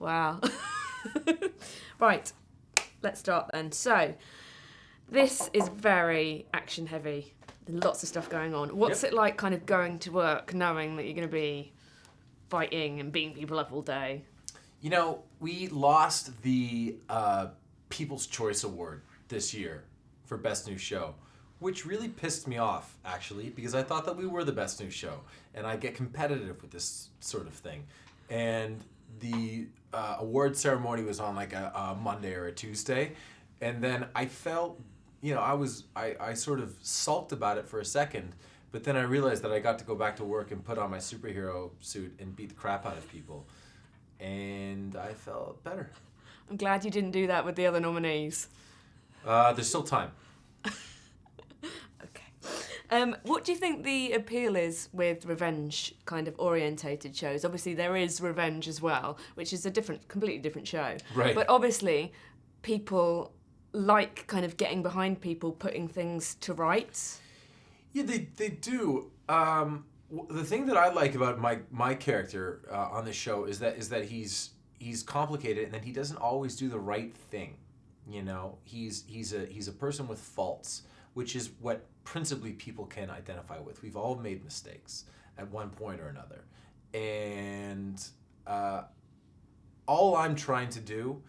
Wow. Right, let's start then. So, this is very action heavy. Lots of stuff going on. What's it like kind of going to work knowing that you're going to be fighting and beating people up all day? You know, we lost the People's Choice Award this year for Best New Show, which really pissed me off, actually, because I thought that we were the best new show, and I get competitive with this sort of thing. And the award ceremony was on like a Monday or a Tuesday, and then I felt, I sort of sulked about it for a second, but then I realized that I got to go back to work and put on my superhero suit and beat the crap out of people, and I felt better. I'm glad you didn't do that with the other nominees. There's still time. What do you think the appeal is with revenge kind of orientated shows? Obviously, there is Revenge as well, which is a completely different show. Right. But obviously, people like kind of getting behind people, putting things to rights. Yeah, they do. The thing that I like about my character on the show is that he's complicated, and then he doesn't always do the right thing. You know, he's a person with faults, which is what principally people can identify with. We've all made mistakes at one point or another, and all I'm trying to do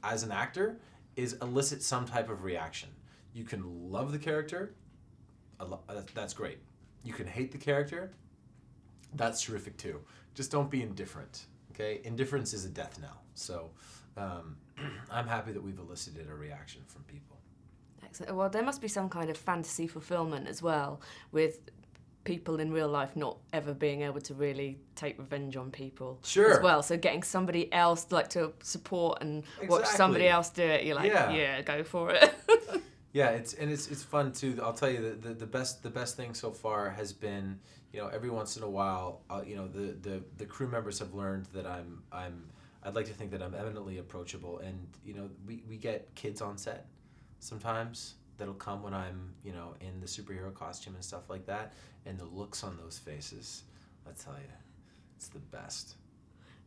as an actor is elicit some type of reaction. You can love the character, that's great. You can hate the character, that's terrific too. Just don't be indifferent, okay? Indifference is a death knell. So I'm happy that we've elicited a reaction from people. Excellent. Well, there must be some kind of fantasy fulfillment as well, with people in real life not ever being able to really take revenge on people. Sure. As well. So getting somebody else like to support and watch somebody else do it, you're like, yeah go for it. Yeah, it's fun too. I'll tell you the best thing so far has been, every once in a while, the crew members have learned that I'd like to think that I'm eminently approachable, and we get kids on set sometimes that'll come when I'm in the superhero costume and stuff like that, and the looks on those faces, I tell you, it's the best.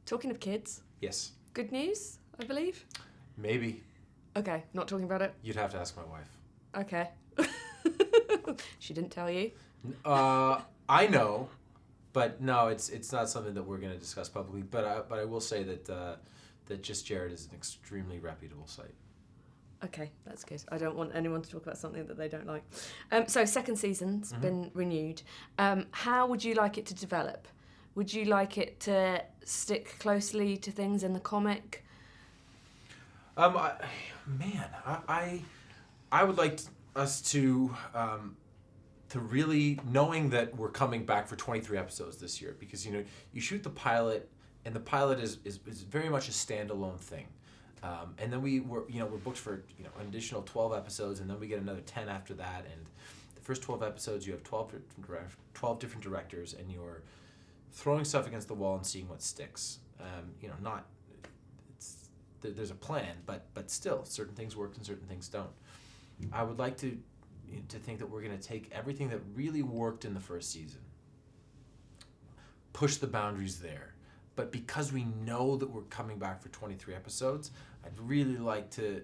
Talking of kids. Yes. Good news, I believe. Maybe. Okay, not talking about it. You'd have to ask my wife. Okay. She didn't tell you? I know, but no, it's not something that we're going to discuss publicly. But I will say that Just Jared is an extremely reputable site. Okay, that's good. I don't want anyone to talk about something that they don't like. So second season's been renewed. How would you like it to develop? Would you like it to stick closely to things in the comic? I would like us to really, knowing that we're coming back for 23 episodes this year, because you shoot the pilot, and the pilot is very much a standalone thing, and then we're booked for an additional 12 episodes, and then we get another 10 after that, and the first 12 episodes you have 12 different directors, and you're throwing stuff against the wall and seeing what sticks. There's a plan, but still, certain things work and certain things don't. I would like to think that we're going to take everything that really worked in the first season, push the boundaries there. But because we know that we're coming back for 23 episodes, I'd really like to,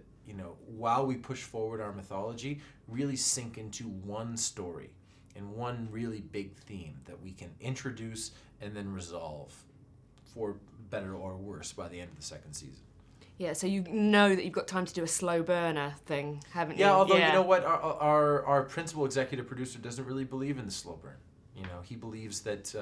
while we push forward our mythology, really sink into one story and one really big theme that we can introduce and then resolve for better or worse by the end of the second season. Yeah, so you know that you've got time to do a slow burner thing, haven't you? Yeah, although you know what, our principal executive producer doesn't really believe in the slow burn. He believes that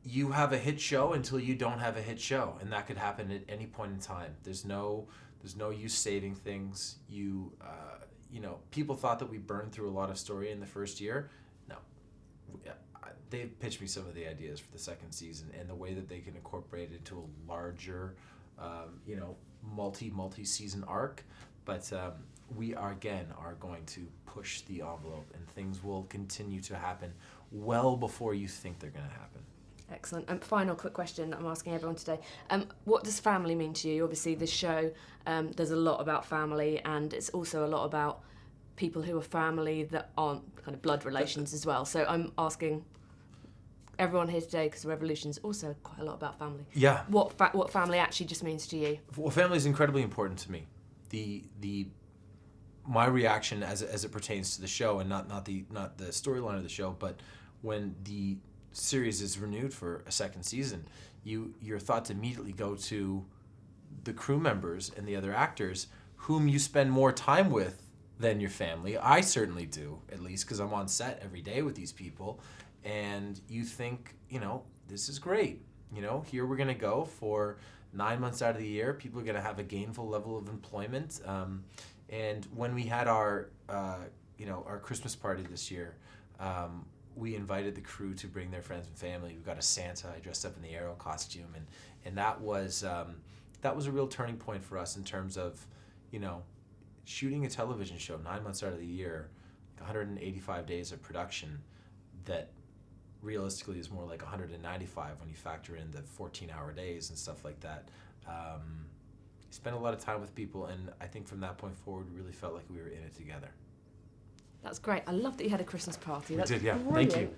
you have a hit show until you don't have a hit show, and that could happen at any point in time. There's no use saving things. People thought that we burned through a lot of story in the first year. No, they've pitched me some of the ideas for the second season and the way that they can incorporate it into a larger, multi-season arc. But we are going to push the envelope, and things will continue to happen well before you think they're going to happen. Excellent. And final quick question that I'm asking everyone today. What does family mean to you? Obviously, this show, there's a lot about family, and it's also a lot about people who are family that aren't kind of blood relations as well. So I'm asking everyone here today, because the Revolution is also quite a lot about family. Yeah. What family actually just means to you? Well, family is incredibly important to me. My reaction as it pertains to the show, and not the storyline of the show, but when the series is renewed for a second season, your thoughts immediately go to the crew members and the other actors whom you spend more time with than your family. I certainly do, at least, because I'm on set every day with these people, and you think, this is great. Here we're going to go for 9 months out of the year. People are going to have a gainful level of employment. And when we had our Christmas party this year, we invited the crew to bring their friends and family. We got a Santa. I dressed up in the Arrow costume, and that was a real turning point for us in terms of, shooting a television show 9 months out of the year, 185 days of production, that realistically is more like 195 when you factor in the 14-hour days and stuff like that. Spent a lot of time with people, and I think from that point forward, we really felt like we were in it together. That's great. I love that you had a Christmas party. We That's did, yeah. brilliant. Thank you.